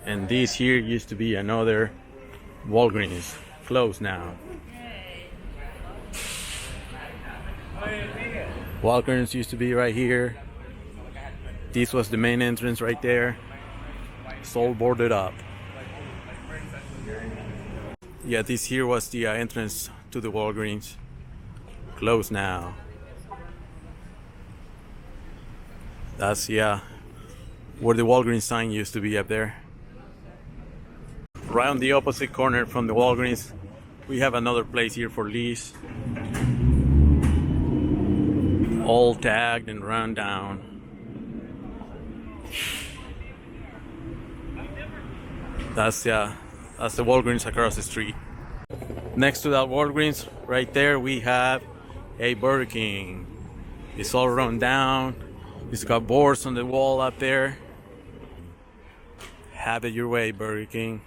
And this here used to be another Walgreens, closed now. Walgreens used to be right here. This was the main entrance right there. It's all boarded up. Yeah, this here was the entrance to the Walgreens. Closed now. That's, yeah, where the Walgreens sign used to be up there. Right on the opposite corner from the Walgreens, we have another place here for lease. All tagged and run down. That's the Walgreens across the street. Next to that Walgreens, right there, we have a Burger King. It's all run down. It's got boards on the wall up there. Have it your way, Burger King.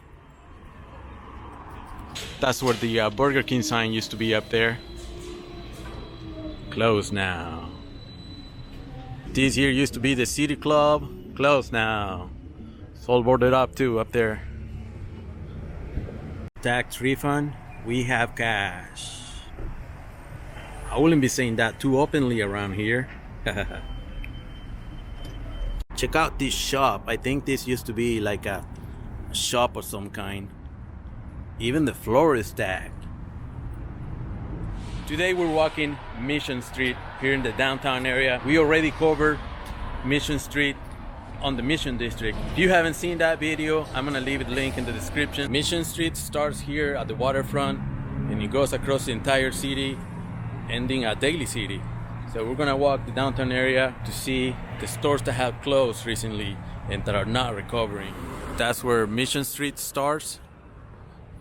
That's where the Burger King sign used to be up there. Closed now. This here used to be the City Club. Closed now. It's all boarded up too up there. Tax refund. We have cash. I wouldn't be saying that too openly around here. Check out this shop. I think this used to be like a shop of some kind. Even the floor is tagged. Today we're walking Mission Street here in the downtown area. We already covered Mission Street on the Mission District. If you haven't seen that video, I'm gonna leave a link in the description. Mission Street starts here at the waterfront and it goes across the entire city, ending at Daly City. So we're gonna walk the downtown area to see the stores that have closed recently and that are not recovering. That's where Mission Street starts,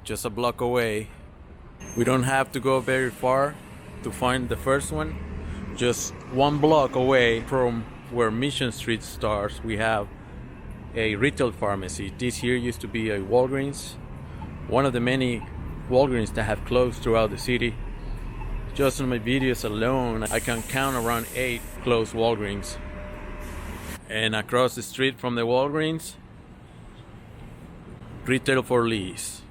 just a block away. We don't have to go very far to find the first one. Just one block away from where Mission Street starts, we have a retail pharmacy. This here used to be a Walgreens, one of the many Walgreens that have closed throughout the city. Just on my videos alone, I can count around 8 closed Walgreens. And across the street from the Walgreens, retail for lease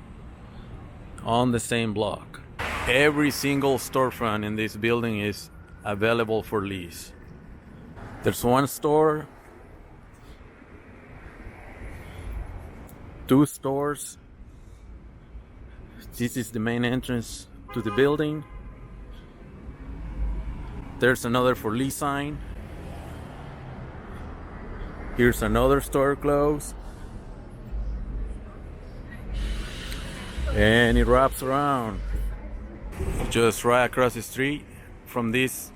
on the same block. Every single storefront in this building is available for lease. There's one store, 2 stores. This is the main entrance to the building. There's another for lease sign. Here's another store closed. And it wraps around. Just right across the street from these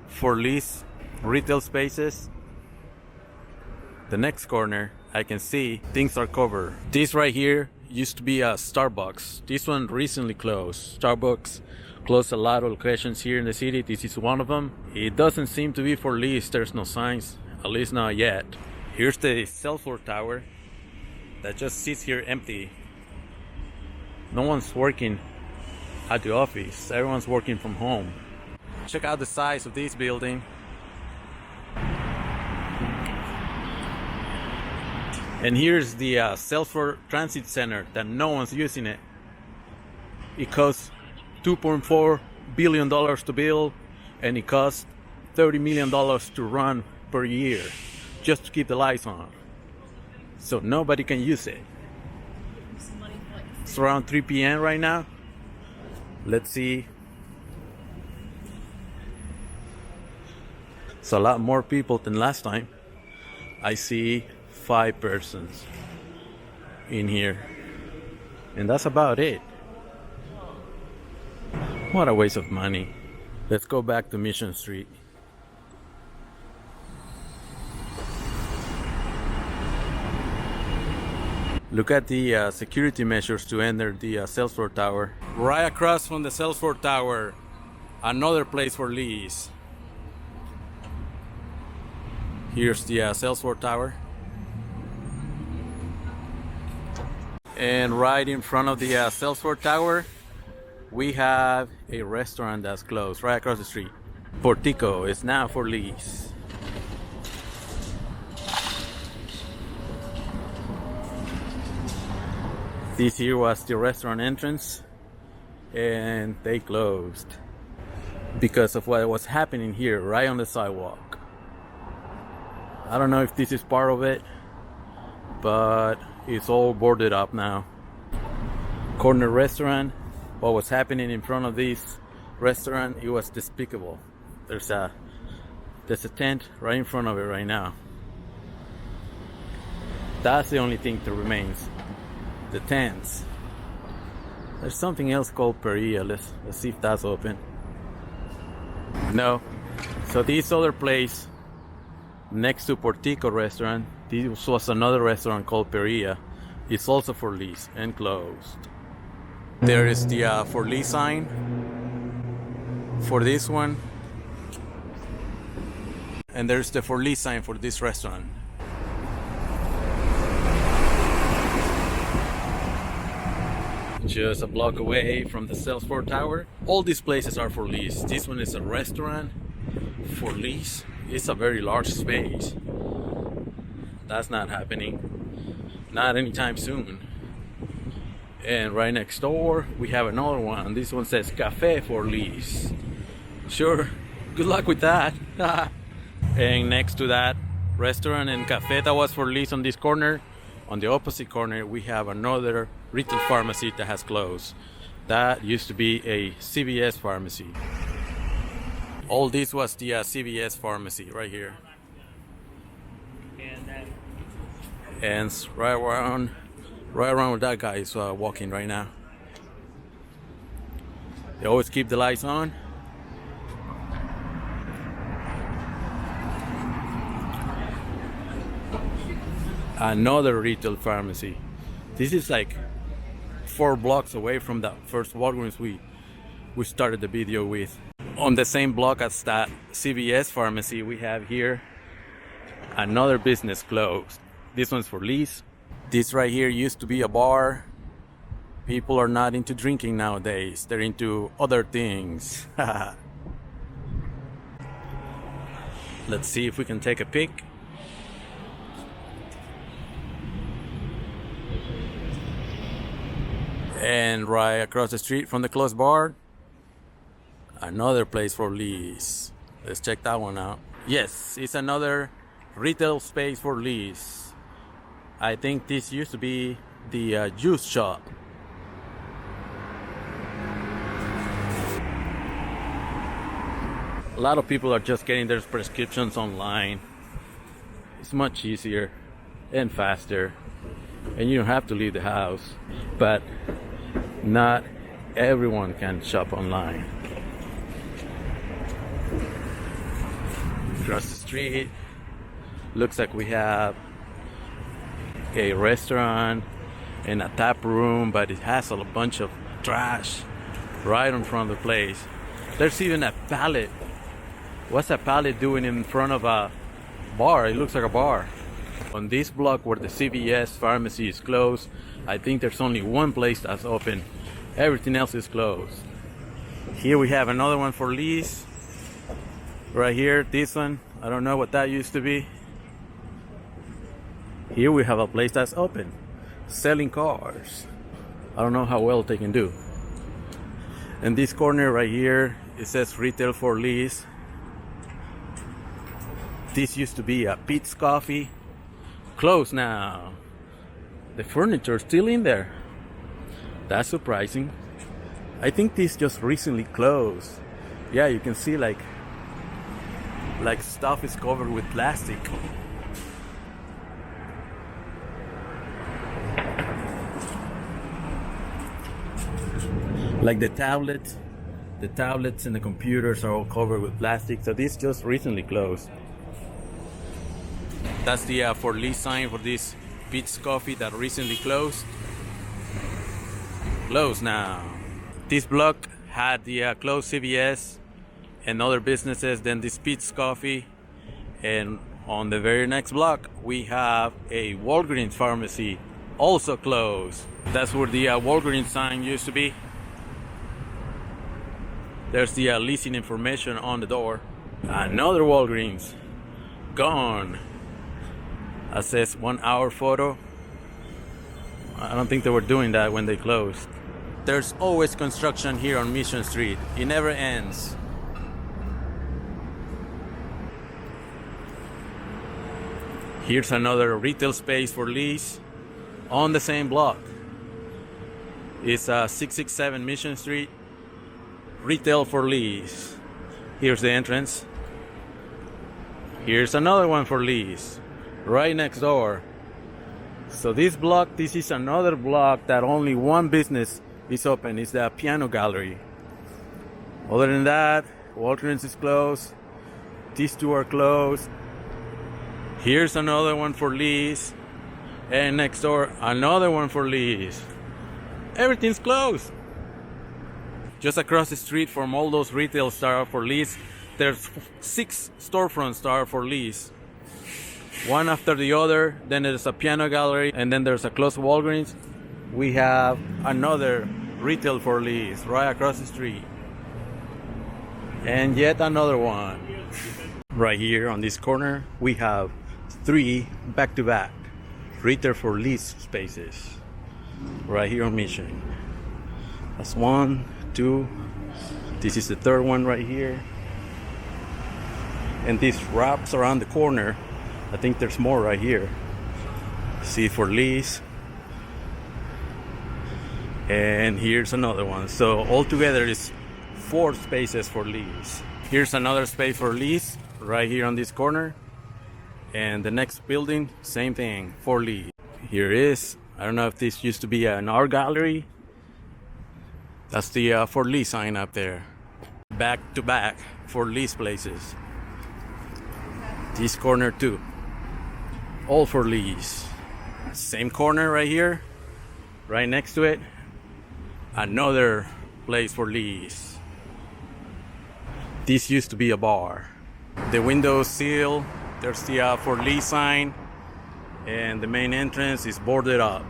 for lease retail spaces. The next corner, I can see things are covered. This right here used to be a Starbucks. This one recently closed. Starbucks closed a lot of locations here in the city. This is one of them. It doesn't seem to be for lease. There's no signs, at least not yet. Here's the Salesforce tower that just sits here empty. No one's working at the office. Everyone's working from home. Check out the size of this building. And here's the Salesforce Transit Center that no one's using it. It costs $2.4 billion to build, and it costs $30 million to run per year just to keep the lights on. So nobody can use it. It's around 3 p.m. right now. Let's see. It's a lot more people than last time. I see 5 persons in here, and that's about it. What a waste of money. Let's go back to Mission Street. Look at the security measures to enter the Salesforce Tower. Right across from the Salesforce Tower, another place for lease. Here's the Salesforce Tower. And right in front of the Salesforce Tower, we have a restaurant that's closed right across the street. Portico is now for lease. This here was the restaurant entrance, and they closed because of what was happening here right on the sidewalk. I don't know if this is part of it, but it's all boarded up now. Corner restaurant, what was happening in front of this restaurant, it was despicable. There's a tent right in front of it right now. That's the only thing that remains, the tents. There's something else called Peria. Let's see if that's open. No. So this other place next to Portico restaurant, this was another restaurant called Peria. It's also for lease and closed. There is the for lease sign for this one, and there's the for lease sign for this restaurant. Just a block away from the Salesforce Tower. All these places are for lease. This one is a restaurant for lease. It's a very large space. That's not happening. Not anytime soon. And right next door, we have another one. This one says Cafe for lease. Sure, good luck with that. And next to that restaurant and cafe that was for lease on this corner, on the opposite corner, we have another retail pharmacy that has closed. That used to be a CVS pharmacy. All this was the CVS pharmacy right here. And right around where that guy is walking right now. They always keep the lights on. Another retail pharmacy. This is like 4 blocks away from the first Walgreens we started the video with. On the same block as that CVS pharmacy, we have here another business closed. This one's for lease. This right here used to be a bar. People are not into drinking nowadays. They're into other things. Let's see if we can take a pic. And right across the street from the closed bar, another place for lease. Let's check that one out. Yes, it's another retail space for lease. I think this used to be the juice shop. A lot of people are just getting their prescriptions online. It's much easier and faster, and you don't have to leave the house. But not everyone can shop online. Across the street, looks like we have a restaurant and a tap room, but it has a bunch of trash right in front of the place. There's even a pallet. What's a pallet doing in front of a bar? It looks like a bar. On this block where the CVS pharmacy is closed, I think there's only one place that's open. Everything else is closed. Here we have another one for lease. Right here, this one, I don't know what that used to be. Here we have a place that's open, selling cars. I don't know how well they can do. In this corner right here, it says retail for lease. This used to be a Pete's Coffee. Closed now. The furniture still in there. That's surprising. I think this just recently closed. Yeah, you can see like stuff is covered with plastic. Like the tablets and the computers are all covered with plastic. So this just recently closed. That's the for lease sign for this Pete's Coffee that recently closed. Closed now. This block had the closed CVS and other businesses, then this Pete's Coffee, and on the very next block we have a Walgreens pharmacy, also closed. That's where the Walgreens sign used to be. There's the leasing information on the door. Another Walgreens gone. It says 1 hour photo. I don't think they were doing that when they closed. There's always construction here on Mission Street. It never ends. Here's another retail space for lease on the same block. It's 667 Mission Street. Retail for lease. Here's the entrance. Here's another one for lease right next door. So this is another block that only one business is open. It's the piano gallery. Other than that, Walgreens is closed. These two are closed. Here's another one for lease. And next door, another one for lease. Everything's closed. Just across the street from all those retail that are for lease, there's 6 storefronts that are for lease. One after the other. Then there's a piano gallery, and then there's a closed Walgreens. We have another retail for lease right across the street. And yet another one. Right here on this corner, we have 3 back-to-back retail for lease spaces. Right here on Mission. That's 1, 2. This is the third one right here. And this wraps around the corner. I think there's more right here. See, for lease. And here's another one. So altogether it's 4 spaces for lease. Here's another space for lease right here on this corner. And the next building, same thing, for lease. Here is, I don't know if this used to be an art gallery. That's the for lease sign up there. Back to back for lease places. This corner too. All for lease. Same corner right here. Right next to it. Another place for lease. This used to be a bar. The windows sealed. There's the for lease sign. And the main entrance is boarded up.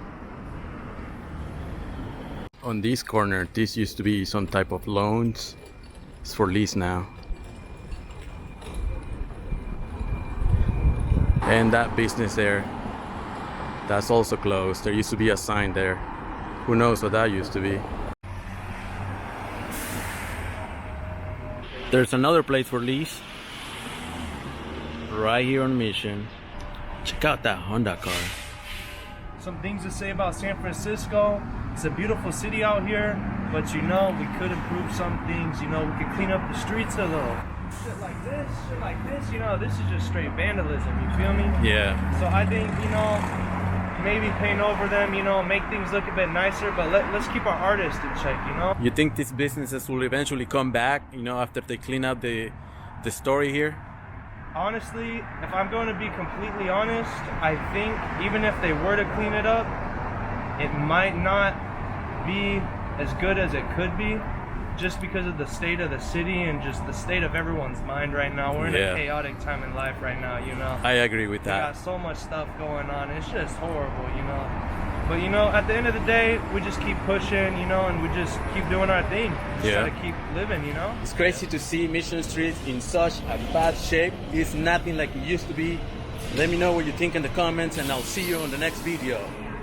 On this corner, this used to be some type of loans. It's for lease now. And that business there, that's also closed. There used to be a sign there. Who knows what that used to be. There's another place for lease right here on Mission. Check out that Honda car. Some things to say about San Francisco. It's a beautiful city out here, but you know, we could improve some things. You know, we could clean up the streets a little. Shit like this, you know, this is just straight vandalism, you feel me? Yeah. So I think, you know, maybe paint over them, you know, make things look a bit nicer, but let's keep our artists in check, you know? You think these businesses will eventually come back, you know, after they clean up the story here? Honestly, if I'm going to be completely honest, I think even if they were to clean it up, it might not be as good as it could be, just because of the state of the city and just the state of everyone's mind right now. We're in a chaotic time in life right now, you know. I agree with that. We got so much stuff going on. It's just horrible, you know. But, you know, at the end of the day, we just keep pushing, you know, and we just keep doing our thing. Just try to keep living, you know. It's crazy to see Mission Street in such a bad shape. It's nothing like it used to be. Let me know what you think in the comments, and I'll see you on the next video.